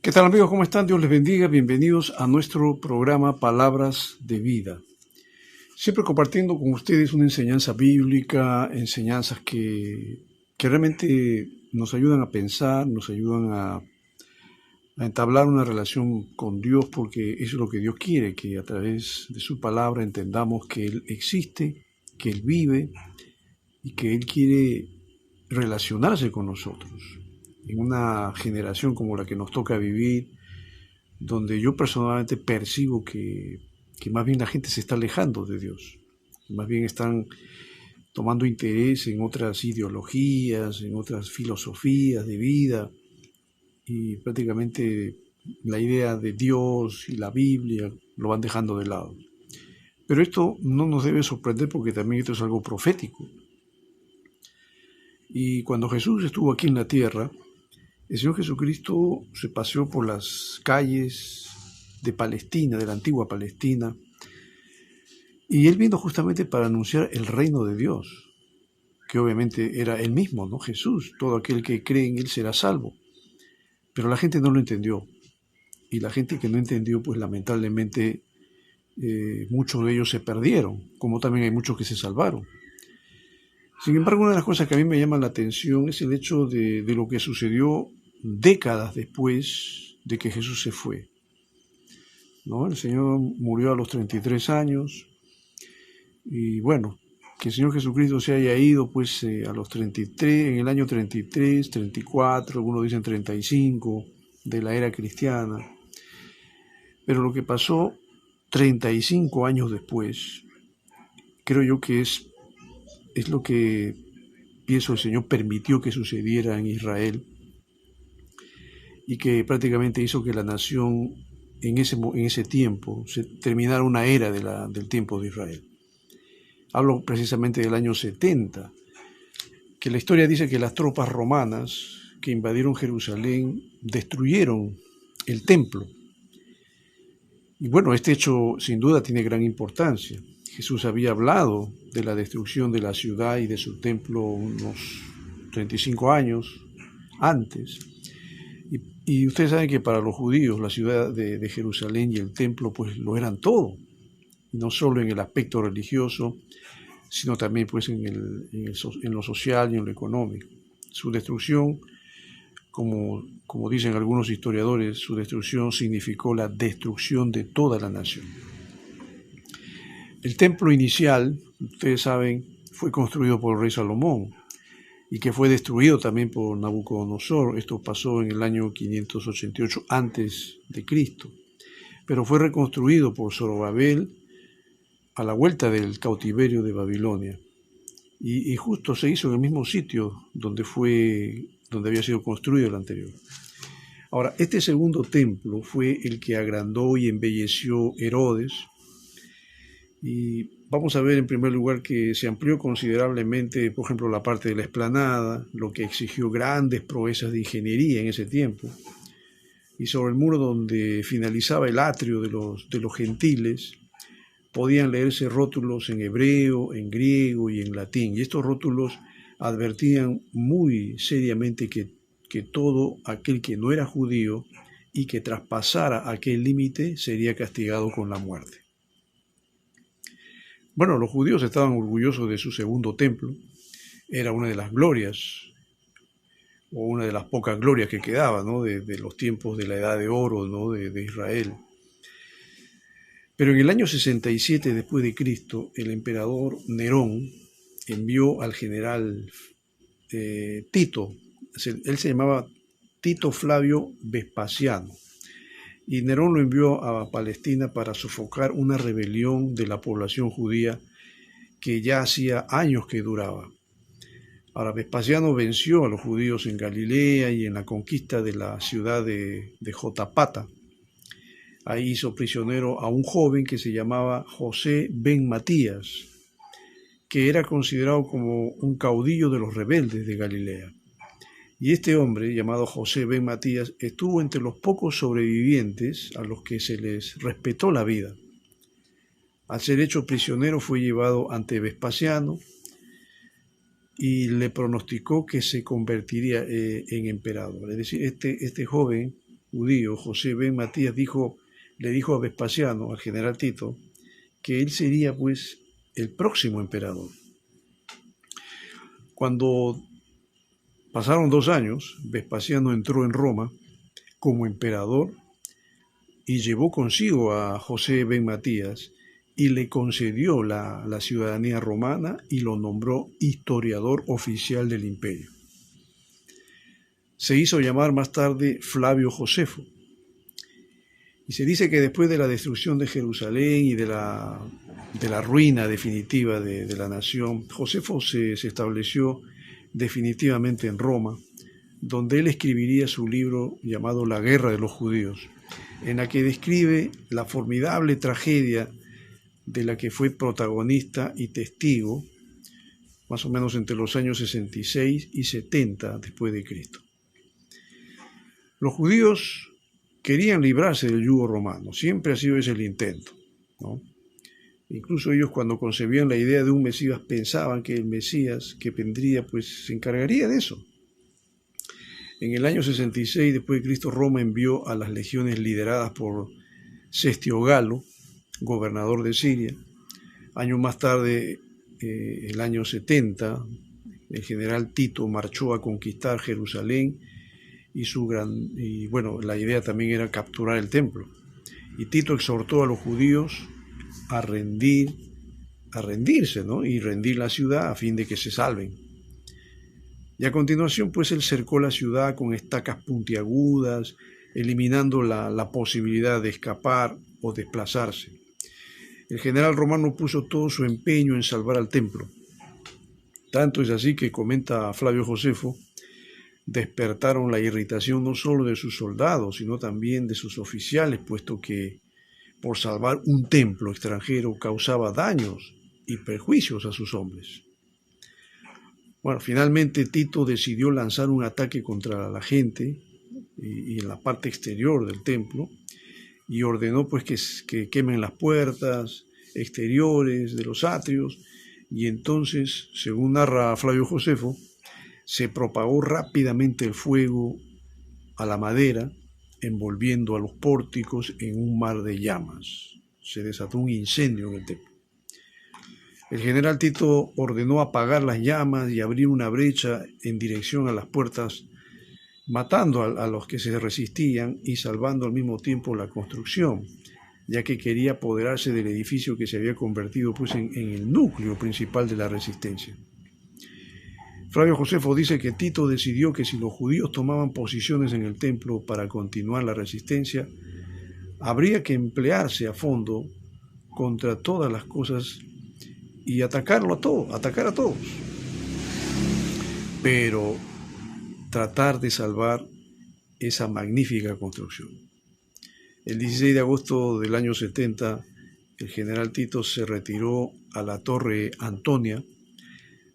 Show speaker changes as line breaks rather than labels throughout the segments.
¿Qué tal amigos? ¿Cómo están? Dios les bendiga. Bienvenidos a nuestro programa Palabras de Vida. Siempre compartiendo con ustedes una enseñanza bíblica, enseñanzas que realmente nos ayudan a pensar, nos ayudan a entablar una relación con Dios, porque eso es lo que Dios quiere, que a través de su palabra entendamos que Él existe, que Él vive y que Él quiere relacionarse con nosotros. En una generación como la que nos toca vivir, donde yo personalmente percibo que más bien la gente se está alejando de Dios, más bien están tomando interés en otras ideologías, en otras filosofías de vida, y prácticamente la idea de Dios y la Biblia lo van dejando de lado. Pero esto no nos debe sorprender porque también esto es algo profético. Y cuando Jesús estuvo aquí en la tierra, el Señor Jesucristo se paseó por las calles de Palestina, de la antigua Palestina, y Él vino justamente para anunciar el reino de Dios, que obviamente era Él mismo, ¿no? Jesús, todo aquel que cree en Él será salvo. Pero la gente no lo entendió, y la gente que no entendió, pues lamentablemente muchos de ellos se perdieron, como también hay muchos que se salvaron. Sin embargo, una de las cosas que a mí me llama la atención es el hecho de lo que sucedió décadas después de que Jesús se fue, ¿no? El Señor murió a los 33 años y bueno, que el Señor Jesucristo se haya ido pues a los 33, en el año 33, 34, algunos dicen 35 de la era cristiana. Pero lo que pasó 35 años después, creo yo que es lo que pienso el Señor permitió que sucediera en Israel y que prácticamente hizo que la nación en ese tiempo se terminara una era del tiempo de Israel. Hablo precisamente del año 70, que la historia dice que las tropas romanas que invadieron Jerusalén destruyeron el templo. Y bueno, este hecho sin duda tiene gran importancia. Jesús había hablado de la destrucción de la ciudad y de su templo unos 35 años antes. Y ustedes saben que para los judíos la ciudad de Jerusalén y el templo pues lo eran todo, no solo en el aspecto religioso, sino también pues en lo social y en lo económico. Su destrucción, como dicen algunos historiadores, su destrucción significó la destrucción de toda la nación. El templo inicial, ustedes saben, fue construido por el rey Salomón y que fue destruido también por Nabucodonosor. Esto pasó en el año 588 antes de Cristo, pero fue reconstruido por Zorobabel a la vuelta del cautiverio de Babilonia. Y justo se hizo en el mismo sitio donde había sido construido el anterior. Ahora, este segundo templo fue el que agrandó y embelleció Herodes. Y vamos a ver en primer lugar que se amplió considerablemente, por ejemplo, la parte de la explanada, lo que exigió grandes proezas de ingeniería en ese tiempo. Y sobre el muro donde finalizaba el atrio de los gentiles, podían leerse rótulos en hebreo, en griego y en latín. Y estos rótulos advertían muy seriamente que todo aquel que no era judío y que traspasara aquel límite sería castigado con la muerte. Bueno, los judíos estaban orgullosos de su segundo templo. Era una de las glorias, o una de las pocas glorias que quedaba, ¿no? de los tiempos de la Edad de Oro, ¿no? de Israel. Pero en el año 67 después de Cristo, el emperador Nerón envió al general Tito. Él se llamaba Tito Flavio Vespasiano. Y Nerón lo envió a Palestina para sofocar una rebelión de la población judía que ya hacía años que duraba. Ahora, Vespasiano venció a los judíos en Galilea y en la conquista de la ciudad de Jotapata. Ahí hizo prisionero a un joven que se llamaba José ben Matías, que era considerado como un caudillo de los rebeldes de Galilea. Y este hombre, llamado José ben Matías, estuvo entre los pocos sobrevivientes a los que se les respetó la vida. Al ser hecho prisionero fue llevado ante Vespasiano y le pronosticó que se convertiría en emperador. Es decir, este joven judío, José ben Matías, le dijo a Vespasiano, al general Tito, que él sería pues el próximo emperador. Cuando pasaron 2 años, Vespasiano entró en Roma como emperador y llevó consigo a José ben Matías y le concedió la ciudadanía romana y lo nombró historiador oficial del imperio. Se hizo llamar más tarde Flavio Josefo. Y se dice que después de la destrucción de Jerusalén y de la ruina definitiva de la nación, Josefo se estableció definitivamente en Roma, donde él escribiría su libro llamado La Guerra de los Judíos, en la que describe la formidable tragedia de la que fue protagonista y testigo, más o menos entre los años 66 y 70 después de Cristo. Los judíos querían librarse del yugo romano, siempre ha sido ese el intento, ¿no? Incluso ellos, cuando concebían la idea de un Mesías, pensaban que el Mesías que vendría pues se encargaría de eso. En el año 66 después de Cristo, Roma envió a las legiones lideradas por Cestio Galo, gobernador de Siria. Años más tarde, el año 70, el general Tito marchó a conquistar Jerusalén y la idea también era capturar el templo. Y Tito exhortó a los judíos a rendirse, ¿no? Y rendir la ciudad a fin de que se salven. Y a continuación, pues él cercó la ciudad con estacas puntiagudas, eliminando la posibilidad de escapar o desplazarse. El general romano puso todo su empeño en salvar al templo. Tanto es así que, comenta Flavio Josefo, despertaron la irritación no solo de sus soldados, sino también de sus oficiales, puesto que por salvar un templo extranjero causaba daños y perjuicios a sus hombres. Bueno, finalmente Tito decidió lanzar un ataque contra la gente y en la parte exterior del templo, y ordenó pues que quemen las puertas exteriores de los atrios, y entonces, según narra Flavio Josefo, se propagó rápidamente el fuego a la madera, envolviendo a los pórticos en un mar de llamas. Se desató un incendio en el templo. El general Tito ordenó apagar las llamas y abrir una brecha en dirección a las puertas, matando a los que se resistían y salvando al mismo tiempo la construcción, ya que quería apoderarse del edificio que se había convertido pues, en el núcleo principal de la resistencia. Flavio Josefo dice que Tito decidió que si los judíos tomaban posiciones en el templo para continuar la resistencia, habría que emplearse a fondo contra todas las cosas y atacar a todos. Pero tratar de salvar esa magnífica construcción. El 16 de agosto del año 70, el general Tito se retiró a la Torre Antonia,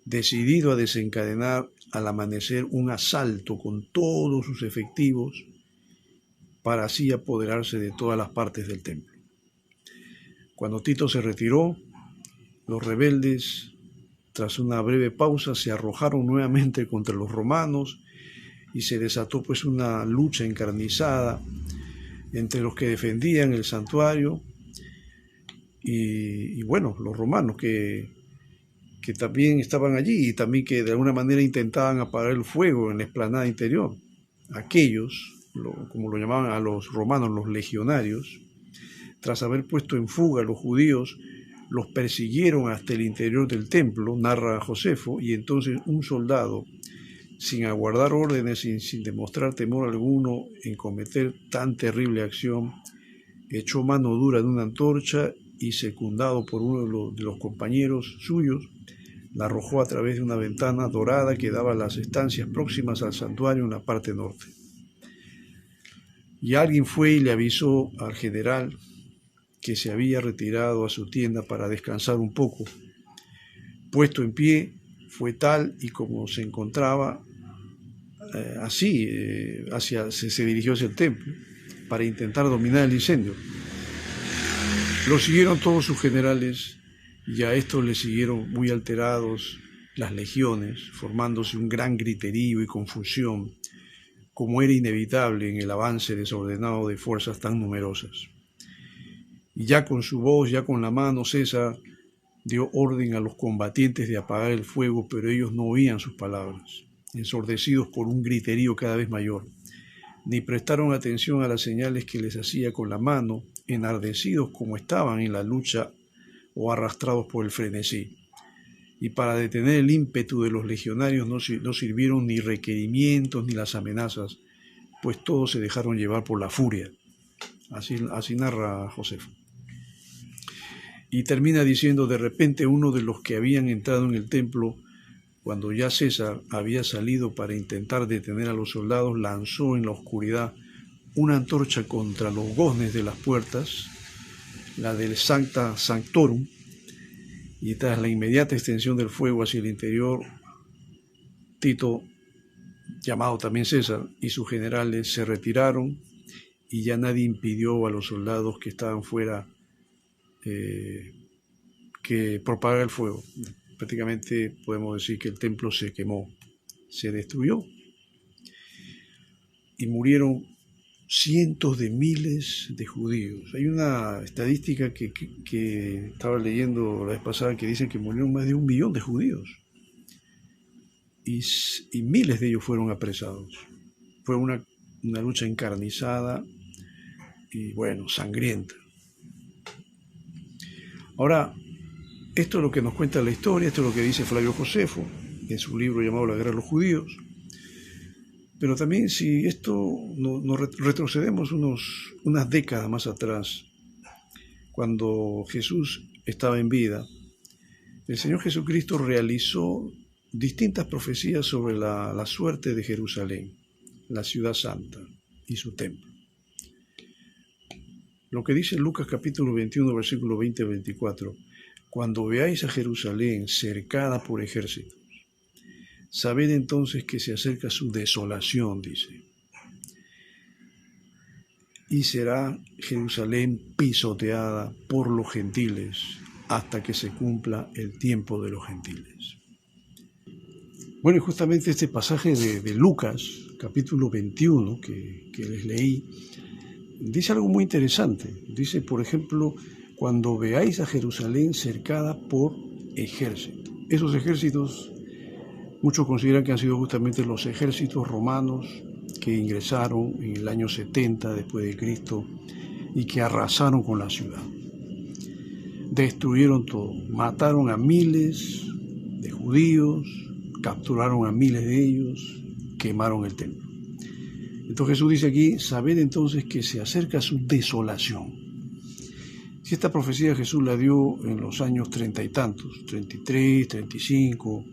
decidido a desencadenar al amanecer un asalto con todos sus efectivos para así apoderarse de todas las partes del templo. Cuando Tito se retiró, los rebeldes, tras una breve pausa, se arrojaron nuevamente contra los romanos y se desató pues una lucha encarnizada entre los que defendían el santuario y los romanos que también estaban allí y también que de alguna manera intentaban apagar el fuego en la explanada interior. Aquellos, como lo llamaban a los romanos, los legionarios, tras haber puesto en fuga a los judíos, los persiguieron hasta el interior del templo, narra Josefo, y entonces un soldado, sin aguardar órdenes, sin demostrar temor alguno en cometer tan terrible acción, echó mano dura de una antorcha y, secundado por uno de los compañeros suyos, la arrojó a través de una ventana dorada que daba a las estancias próximas al santuario en la parte norte. Y alguien fue y le avisó al general que se había retirado a su tienda para descansar un poco. Puesto en pie, fue tal y como se encontraba, se dirigió hacia el templo para intentar dominar el incendio. Lo siguieron todos sus generales y a estos le siguieron muy alterados las legiones, formándose un gran griterío y confusión, como era inevitable en el avance desordenado de fuerzas tan numerosas. Y ya con su voz, ya con la mano, César dio orden a los combatientes de apagar el fuego, pero ellos no oían sus palabras, ensordecidos por un griterío cada vez mayor, ni prestaron atención a las señales que les hacía con la mano, enardecidos como estaban en la lucha o arrastrados por el frenesí. Y para detener el ímpetu de los legionarios no sirvieron ni requerimientos ni las amenazas, pues todos se dejaron llevar por la furia. Así narra Josefo. Y termina diciendo: de repente uno de los que habían entrado en el templo, cuando ya César había salido para intentar detener a los soldados, lanzó en la oscuridad una antorcha contra los goznes de las puertas, la del Sancta Sanctorum, y tras la inmediata extensión del fuego hacia el interior, Tito, llamado también César, y sus generales se retiraron, y ya nadie impidió a los soldados que estaban fuera que propagara el fuego. Prácticamente podemos decir que el templo se quemó, se destruyó, y murieron cientos de miles de judíos. Hay una estadística que estaba leyendo la vez pasada que dicen que murieron más de 1 millón de judíos, y miles de ellos fueron apresados. Fue una lucha encarnizada y, bueno, sangrienta. Ahora, esto es lo que nos cuenta la historia, esto es lo que dice Flavio Josefo en su libro llamado La guerra de los judíos. Pero también, si esto nos retrocedemos unas décadas más atrás, cuando Jesús estaba en vida, el Señor Jesucristo realizó distintas profecías sobre la suerte de Jerusalén, la ciudad santa y su templo. Lo que dice Lucas capítulo 21, versículo 20-24, cuando veáis a Jerusalén cercada por ejércitos, sabed entonces que se acerca su desolación, dice, y será Jerusalén pisoteada por los gentiles hasta que se cumpla el tiempo de los gentiles. Bueno, y justamente este pasaje de Lucas, capítulo 21, que les leí, dice algo muy interesante. Dice, por ejemplo, cuando veáis a Jerusalén cercada por ejércitos. Esos ejércitos, muchos consideran que han sido justamente los ejércitos romanos que ingresaron en el año 70 después de Cristo y que arrasaron con la ciudad. Destruyeron todo, mataron a miles de judíos, capturaron a miles de ellos, quemaron el templo. Entonces Jesús dice aquí, sabed entonces que se acerca su desolación. Si esta profecía Jesús la dio en los años 30 y tantos, 33, 35,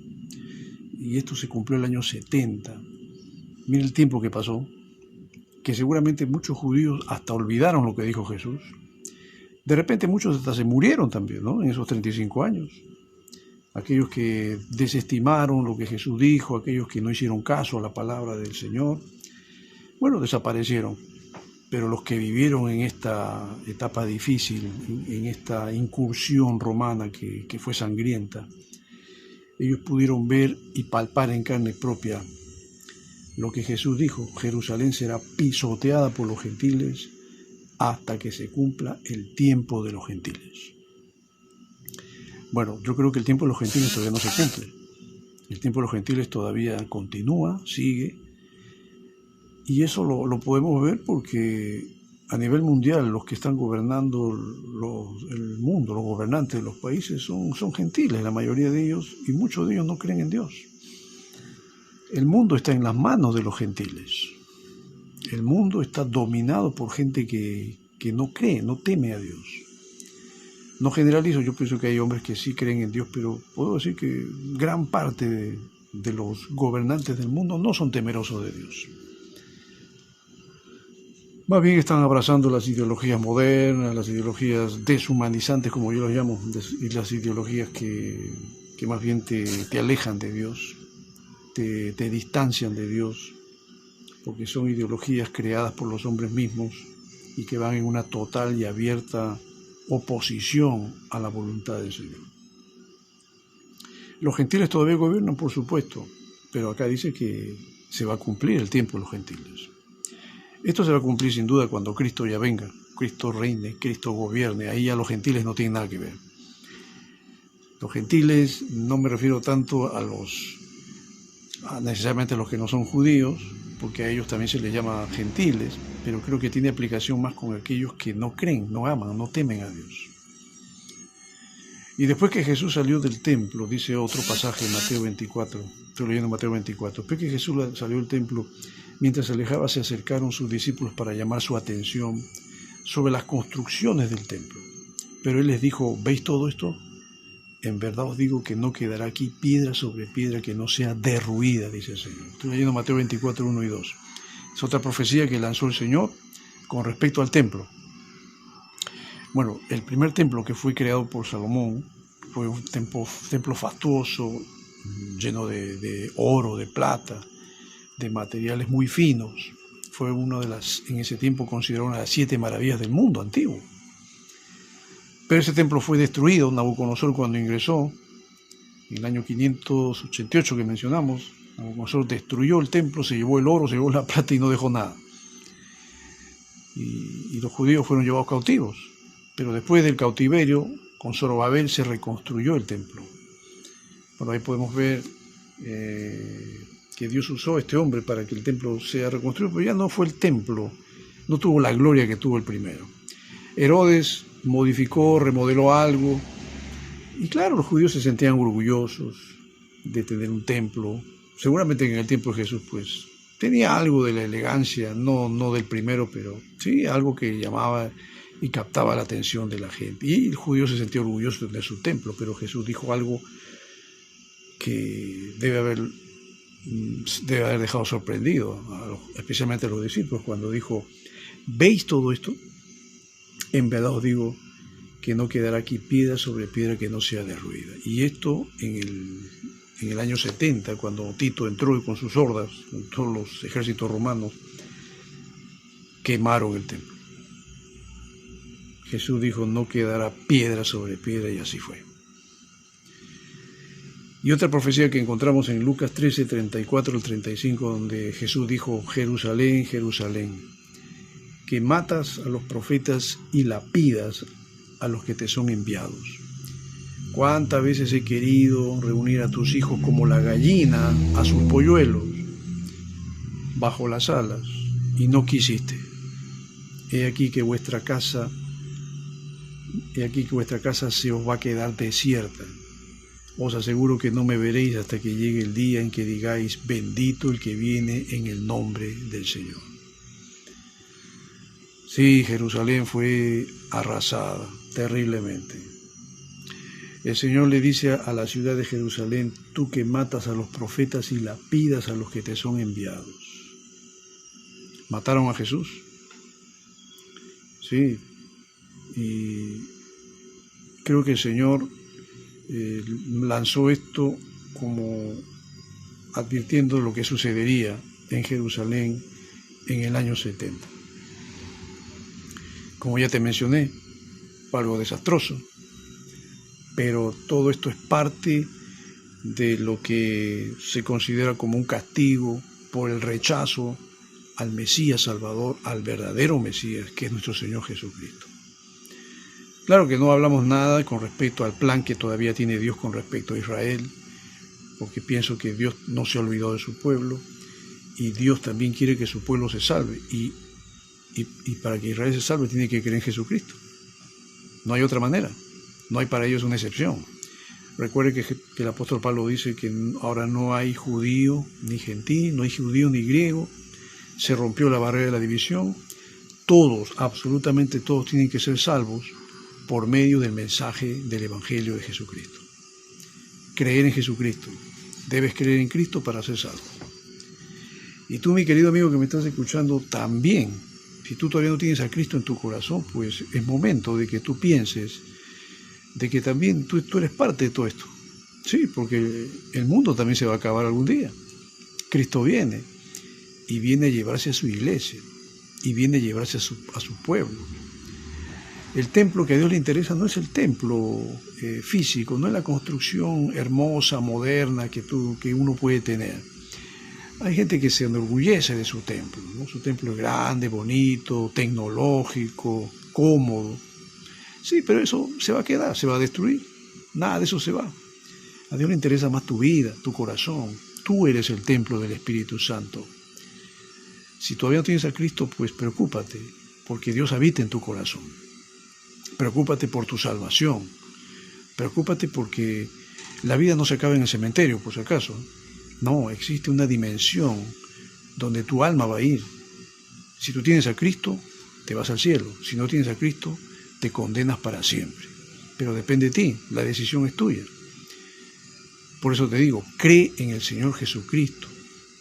y esto se cumplió el año 70, miren el tiempo que pasó, que seguramente muchos judíos hasta olvidaron lo que dijo Jesús. De repente muchos hasta se murieron también, ¿no? En esos 35 años. Aquellos que desestimaron lo que Jesús dijo, aquellos que no hicieron caso a la palabra del Señor, bueno, desaparecieron. Pero los que vivieron en esta etapa difícil, en esta incursión romana que fue sangrienta, ellos pudieron ver y palpar en carne propia lo que Jesús dijo: Jerusalén será pisoteada por los gentiles hasta que se cumpla el tiempo de los gentiles. Bueno, yo creo que el tiempo de los gentiles todavía no se cumple. El tiempo de los gentiles todavía continúa, sigue, y eso lo podemos ver porque a nivel mundial los que están gobernando el mundo, los gobernantes de los países son gentiles, la mayoría de ellos, y muchos de ellos no creen en Dios. El mundo está en las manos de los gentiles. El mundo está dominado por gente que no cree, no teme a Dios. No generalizo, yo pienso que hay hombres que sí creen en Dios, pero puedo decir que gran parte de los gobernantes del mundo no son temerosos de Dios. Más bien están abrazando las ideologías modernas, las ideologías deshumanizantes, como yo las llamo, y las ideologías que más bien te alejan de Dios, te distancian de Dios, porque son ideologías creadas por los hombres mismos y que van en una total y abierta oposición a la voluntad del Señor. Los gentiles todavía gobiernan, por supuesto, pero acá dice que se va a cumplir el tiempo de los gentiles. Esto se va a cumplir sin duda cuando Cristo ya venga, Cristo reine, Cristo gobierne. Ahí ya los gentiles no tienen nada que ver. Los gentiles, no me refiero tanto a necesariamente a los que no son judíos, porque a ellos también se les llama gentiles, pero creo que tiene aplicación más con aquellos que no creen, no aman, no temen a Dios. Y después que Jesús salió del templo, dice otro pasaje en Mateo 24, estoy leyendo Mateo 24, después que Jesús salió del templo, mientras se alejaba se acercaron sus discípulos para llamar su atención sobre las construcciones del templo. Pero él les dijo, ¿veis todo esto? En verdad os digo que no quedará aquí piedra sobre piedra que no sea derruida, dice el Señor. Estoy leyendo Mateo 24, 1 y 2. Es otra profecía que lanzó el Señor con respecto al templo. Bueno, el primer templo que fue creado por Salomón fue un templo fastuoso, lleno de oro, de plata, de materiales muy finos. Fue una de las, en ese tiempo considerado una de las 7 maravillas del mundo antiguo. Pero ese templo fue destruido. Nabucodonosor, cuando ingresó, en el año 588 que mencionamos, Nabucodonosor destruyó el templo, se llevó el oro, se llevó la plata y no dejó nada. Y los judíos fueron llevados cautivos. Pero después del cautiverio, con Zorobabel se reconstruyó el templo. Bueno, ahí podemos ver que Dios usó a este hombre para que el templo sea reconstruido, pero ya no fue el templo, no tuvo la gloria que tuvo el primero. Herodes modificó, remodeló algo, y claro, los judíos se sentían orgullosos de tener un templo. Seguramente en el tiempo de Jesús, pues, tenía algo de la elegancia, no del primero, pero sí algo que llamaba y captaba la atención de la gente. Y el judío se sentía orgulloso de tener su templo, pero Jesús dijo algo que debe haber dejado sorprendido, especialmente a los discípulos, cuando dijo, ¿veis todo esto? En verdad os digo que no quedará aquí piedra sobre piedra que no sea derruida. Y esto en el año 70, cuando Tito entró con sus hordas, con todos los ejércitos romanos, quemaron el templo. Jesús dijo, no quedará piedra sobre piedra, y así fue. Y otra profecía que encontramos en Lucas 13, 34 al 35, donde Jesús dijo, Jerusalén, Jerusalén, que matas a los profetas y lapidas a los que te son enviados. ¿Cuántas veces he querido reunir a tus hijos como la gallina a sus polluelos bajo las alas, y no quisiste? He aquí que vuestra casa se os va a quedar desierta. Os aseguro que no me veréis hasta que llegue el día en que digáis, bendito el que viene en el nombre del Señor. Sí, Jerusalén fue arrasada terriblemente. El Señor le dice a la ciudad de Jerusalén, tú que matas a los profetas y lapidas a los que te son enviados. ¿Mataron a Jesús? Sí. Y creo que el Señor lanzó esto como advirtiendo lo que sucedería en Jerusalén en el año 70. Como ya te mencioné, fue algo desastroso, pero todo esto es parte de lo que se considera como un castigo por el rechazo al Mesías Salvador, al verdadero Mesías, que es nuestro Señor Jesucristo. Claro que no hablamos nada con respecto al plan que todavía tiene Dios con respecto a Israel, porque pienso que Dios no se ha olvidado de su pueblo, y Dios también quiere que su pueblo se salve, y para que Israel se salve tiene que creer en Jesucristo. No hay otra manera, no hay para ellos una excepción. Recuerde que el apóstol Pablo dice que ahora no hay judío ni gentil, no hay judío ni griego, se rompió la barrera de la división, todos, absolutamente todos tienen que ser salvos por medio del mensaje del Evangelio de Jesucristo. Creer en Jesucristo, debes creer en Cristo para ser salvo. Y tú, mi querido amigo que me estás escuchando, también, si tú todavía no tienes a Cristo en tu corazón, pues es momento de que tú pienses de que también tú eres parte de todo esto. Sí, porque el mundo también se va a acabar algún día. Cristo viene y viene a llevarse a su iglesia y viene a llevarse a su pueblo. El templo que a Dios le interesa no es el templo físico, no es la construcción hermosa, moderna que uno puede tener. Hay gente que se enorgullece de su templo, ¿no? Su templo es grande, bonito, tecnológico, cómodo. Sí, pero eso se va a quedar, se va a destruir. Nada de eso se va. A Dios le interesa más tu vida, tu corazón. Tú eres el templo del Espíritu Santo. Si todavía no tienes a Cristo, pues preocúpate, porque Dios habita en tu corazón. Preocúpate por tu salvación. Preocúpate porque la vida no se acaba en el cementerio, por si acaso. No, existe una dimensión donde tu alma va a ir. Si tú tienes a Cristo, te vas al cielo. Si no tienes a Cristo, te condenas para siempre. Pero depende de ti, la decisión es tuya. Por eso te digo, cree en el Señor Jesucristo.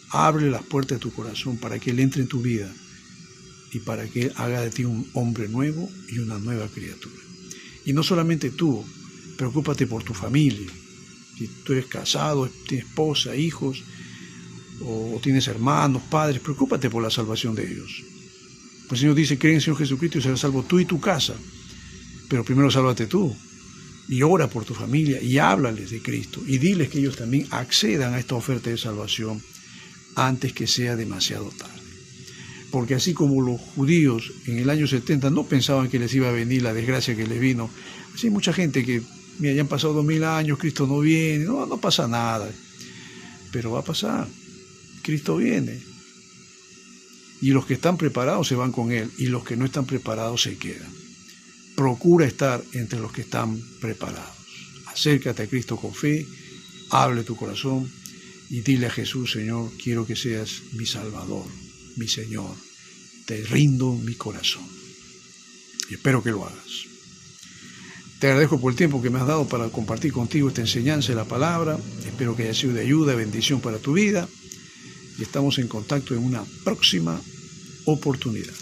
Abre las puertas de tu corazón para que Él entre en tu vida y para que Él haga de ti un hombre nuevo y una nueva criatura. Y no solamente tú, preocúpate por tu familia. Si tú eres casado, tienes esposa, hijos, o tienes hermanos, padres, preocúpate por la salvación de ellos. Pues el Señor dice, cree en el Señor Jesucristo y serás salvo tú y tu casa. Pero primero sálvate tú. Y ora por tu familia y háblales de Cristo. Y diles que ellos también accedan a esta oferta de salvación antes que sea demasiado tarde. Porque así como los judíos en el año 70 no pensaban que les iba a venir la desgracia que les vino, así hay mucha gente que, mira, ya han pasado 2000 años, Cristo no viene, no pasa nada. Pero va a pasar, Cristo viene. Y los que están preparados se van con Él, y los que no están preparados se quedan. Procura estar entre los que están preparados. Acércate a Cristo con fe, hable tu corazón y dile a Jesús, Señor, quiero que seas mi Salvador, mi Señor. Te rindo mi corazón. Y espero que lo hagas. Te agradezco por el tiempo que me has dado para compartir contigo esta enseñanza de la palabra. Espero que haya sido de ayuda, bendición para tu vida. Y estamos en contacto en una próxima oportunidad.